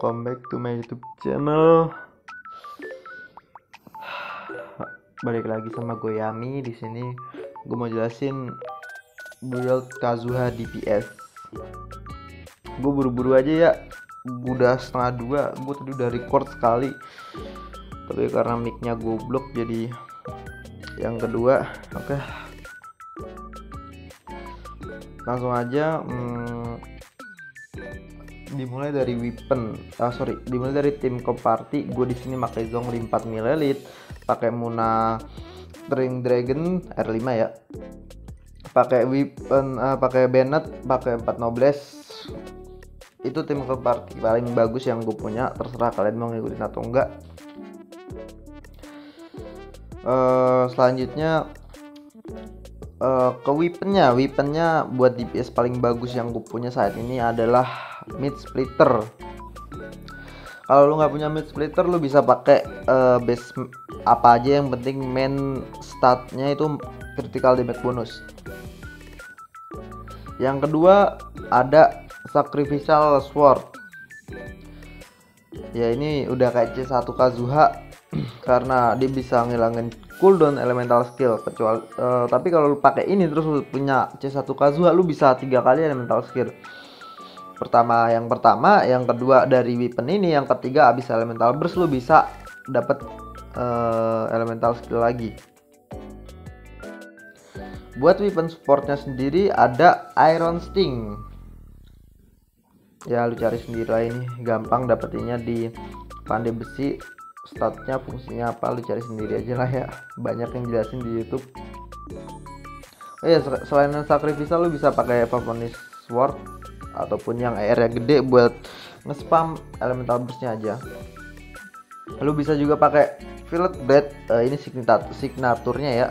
welcome back to my YouTube channel. Balik lagi sama gue Yami di sini. Gue mau jelasin build Kazuha DPS. Gue buru-buru aja ya. Udah 1:30. Gue tadi udah record sekali, tapi karena mic-nya goblok jadi yang kedua. Oke. Langsung aja. Dimulai dari weapon, dimulai dari tim ke party. Gue di sini pakai Zhongli 4 ml, pakai Muna String Dragon R5 ya, pakai weapon, pakai Bennett, pakai 4 Noblesse. Itu tim ke party paling bagus yang gue punya. Terserah kalian mau ngikutin atau enggak. Selanjutnya ke weaponnya buat DPS paling bagus yang gue punya saat ini adalah Mid Splitter. Kalau lu nggak punya Mid Splitter, lu bisa pakai base apa aja, yang penting main statnya itu critical damage bonus. Yang kedua ada Sacrificial Sword. Ya ini udah kayak C1 Kazuha karena dia bisa ngilangin cooldown elemental skill, kecuali tapi kalau lu pakai ini terus lu punya C1 Kazuha, lu bisa 3 kali elemental skill. Yang pertama, yang kedua dari weapon ini, yang ketiga abis elemental burst lu bisa dapat elemental skill lagi. Buat weapon supportnya sendiri ada Iron Sting. Ya lu cari sendiri lah, ini gampang dapetinnya di Pandai Besi. Statnya, fungsinya apa, lu cari sendiri aja lah ya, banyak yang jelasin di YouTube. Oh ya, selain Sacrificial lu bisa pakai Phoenix Sword ataupun yang air yang gede buat nge-spam elemental burstnya aja. Lu bisa juga pakai Fillet Blade, ini signaturnya ya,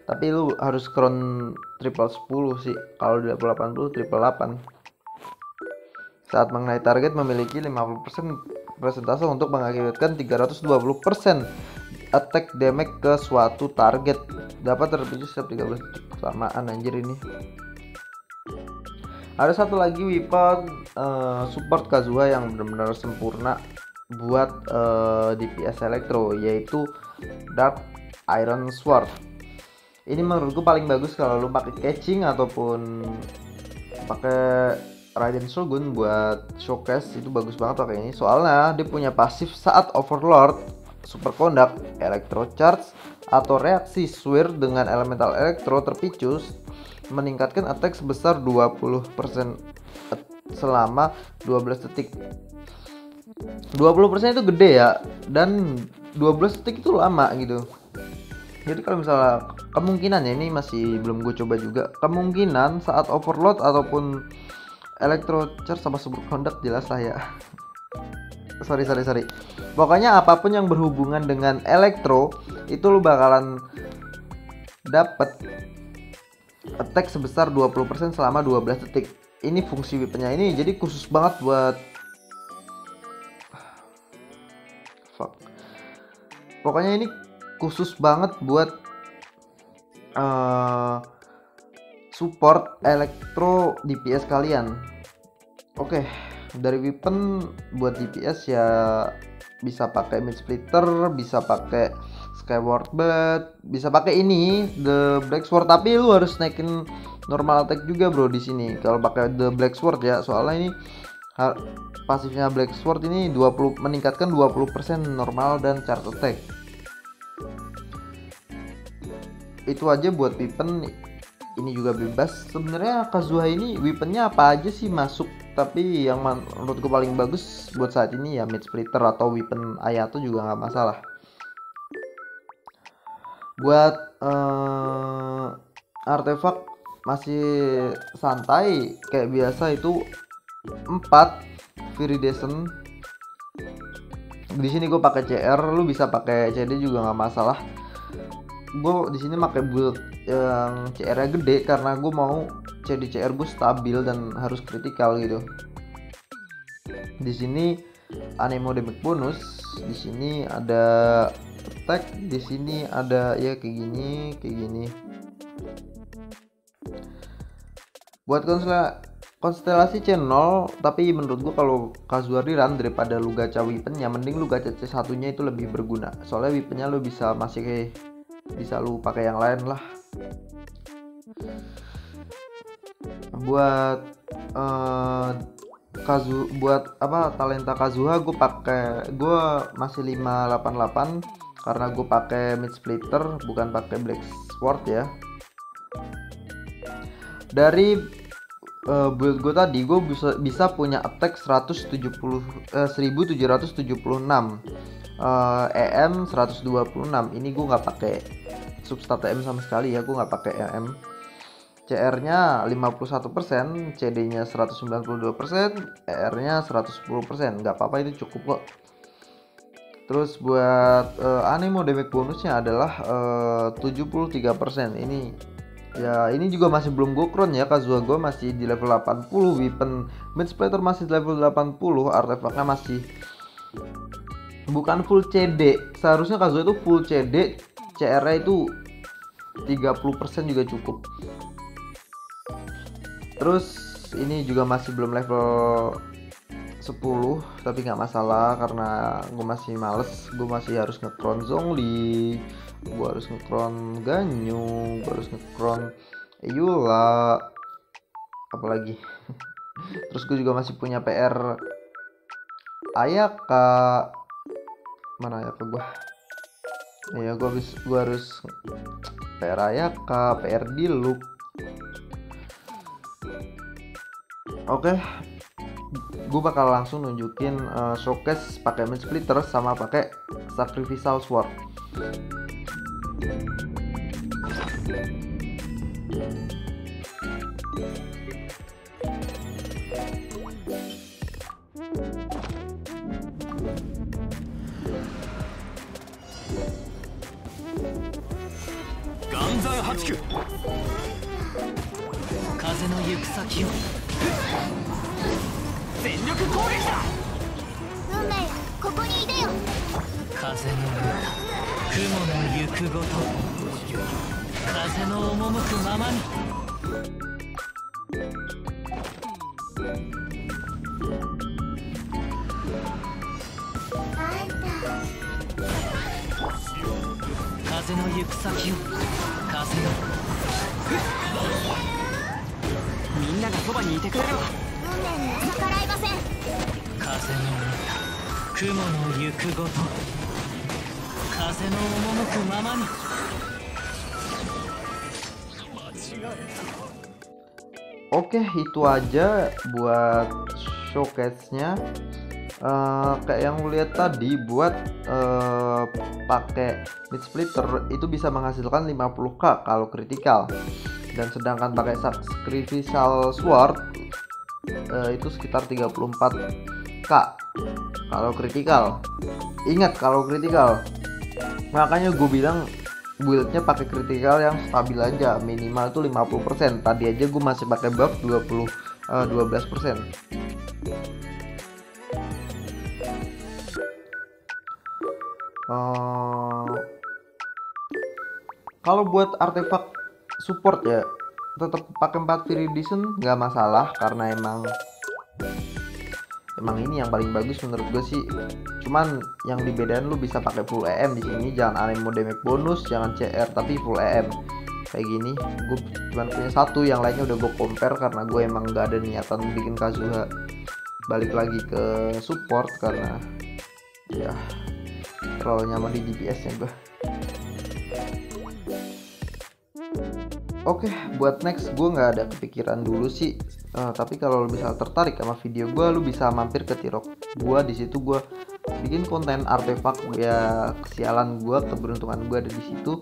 tapi lu harus crown triple 10 sih. Kalau di level 80 triple 8. Saat mengenai target memiliki 50% persentase untuk mengakibatkan 320% attack damage ke suatu target. Dapat terpicu setiap 13 detik. Kelamaan anjir ini. Ada satu lagi weapon support Kazuha yang benar-benar sempurna buat DPS Electro, yaitu Dark Iron Sword. Ini menurutku paling bagus kalau lu pakai catching ataupun pakai Raiden Shogun buat showcase. Itu bagus banget pakai ini, soalnya dia punya pasif saat Overlord, Super Conduct, Electro Charge, atau reaksi Swir dengan elemental Electro terpicu, meningkatkan attack sebesar 20% selama 12 detik. 20% itu gede ya, dan 12 detik itu lama gitu. Jadi kalau misalnya kemungkinan, ya ini masih belum gue coba juga, kemungkinan saat Overload ataupun Electro Charge sama Super Conduct jelas lah ya. sorry. Pokoknya apapun yang berhubungan dengan Electro itu lu bakalan dapat attack sebesar 20% selama 12 detik. Ini fungsi weaponnya ini jadi khusus banget buat Pokoknya ini khusus banget buat support Electro DPS kalian. Oke, dari weapon buat DPS ya bisa pakai Mid Splitter, bisa pakai Skyward Blade, bisa pakai ini The Black Sword, tapi lu harus naikin normal attack juga bro di sini kalau pakai The Black Sword ya, soalnya ini pasifnya Black Sword ini meningkatkan 20% normal dan charge attack. Itu aja buat weapon. Ini juga bebas sebenarnya. Kazuha ini weaponnya apa aja sih masuk, tapi yang menurutku paling bagus buat saat ini ya Mid Splitter atau weapon Ayato juga nggak masalah. Buat artefak masih santai kayak biasa, itu 4 Viridescent. Di sini gue pakai CR, lu bisa pakai CD juga nggak masalah. Gue di sini pakai build yang CR-nya gede karena gue mau CR gue stabil dan harus kritikal gitu. Di sini anemo damage bonus, di sini ada attack, di sini ada ya kayak gini. Buat konstelasi channel, tapi menurut gua kalau Kazuha run daripada lu gacha weaponnya, mending lu gacha C1 nya itu lebih berguna. Soalnya weaponnya lu bisa bisa lu pakai yang lain lah. Buat buat apa talenta Kazuha gue masih 588 karena gue pakai mid splitter bukan pakai black sword ya. Dari build gue tadi gue bisa punya attack 1776, EM 126. Ini gue nggak pakai substat EM sama sekali ya, gue nggak pakai EM. CR-nya 51%, CD-nya 192%, ER-nya 110%. Nggak apa-apa, itu cukup kok. Terus buat anemo damage bonusnya adalah 73%. Ini juga masih belum go crown ya. Kazuha gue masih di level 80, weapon mid splitter masih di level 80, artefaknya masih bukan full CD. Seharusnya Kazuha itu full CD, CR-nya itu 30% juga cukup. Terus ini juga masih belum level 10, tapi nggak masalah karena gue masih males. Gue masih harus nge-crown Zhongli, gue harus nge-crown Ganyu, gue harus nge-crown Eula, apalagi. Terus gue juga masih punya PR Ayaka. Mana Ayaka gue? Ya gue harus PR Ayaka, PR Diluc. Oke, gue bakal langsung nunjukin showcase pakai mid splitter sama pakai sacrificial sword. Ganzan Hatsuku 風の行く先を全力攻撃だ。運命よ、ここにいでよ。風の歌、雲の行くごと、風の赴くままに。風の行く先を、風の。みんながそばにいてくれるわ。運命には逆らいません。風の歌、雲の行くごと、風の赴くままに。 Oke, itu aja buat showcase-nya. Kayak yang lu lihat tadi, buat pakai mid splitter itu bisa menghasilkan 50k kalau kritikal, dan sedangkan pakai sacrificial sword itu sekitar 34k kalau kritikal. Ingat, kalau kritikal, makanya gue bilang buildnya pakai kritikal yang stabil aja, minimal tuh 50%. Tadi aja gue masih pakai buff 12%. Kalau buat artefak support ya tetap pakai 4 Viridian nggak masalah, karena emang ini yang paling bagus menurut gue sih. Cuman yang dibedain, lu bisa pakai full EM di sini, jangan anemo damage bonus, jangan CR tapi full EM kayak gini. Gue cuman punya satu, yang lainnya udah gue compare karena gue emang nggak ada niatan bikin Kazuha balik lagi ke support karena ya terlalu nyaman di DPS nya gue. Oke, buat next gue nggak ada kepikiran dulu sih. Tapi kalau lu bisa tertarik sama video gue, lu bisa mampir ke TikTok gue. Di situ gue bikin konten artefak ya, kesialan gue, keberuntungan gue ada di situ.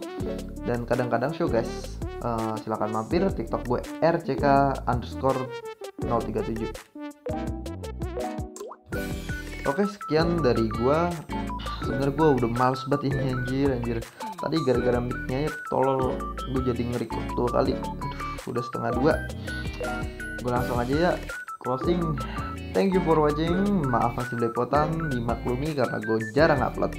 Dan kadang-kadang show guys. Silahkan mampir TikTok gue rck__037. Oke, sekian dari gue. Sebenarnya gue udah males banget ini anjir. Tadi gara-gara mic-nya ya tolol, gue jadi nge-record 2 kali. Aduh, udah 1:30. Gue langsung aja ya closing. Thank you for watching. Maaf masih belepotan, dimaklumi karena gue jarang upload.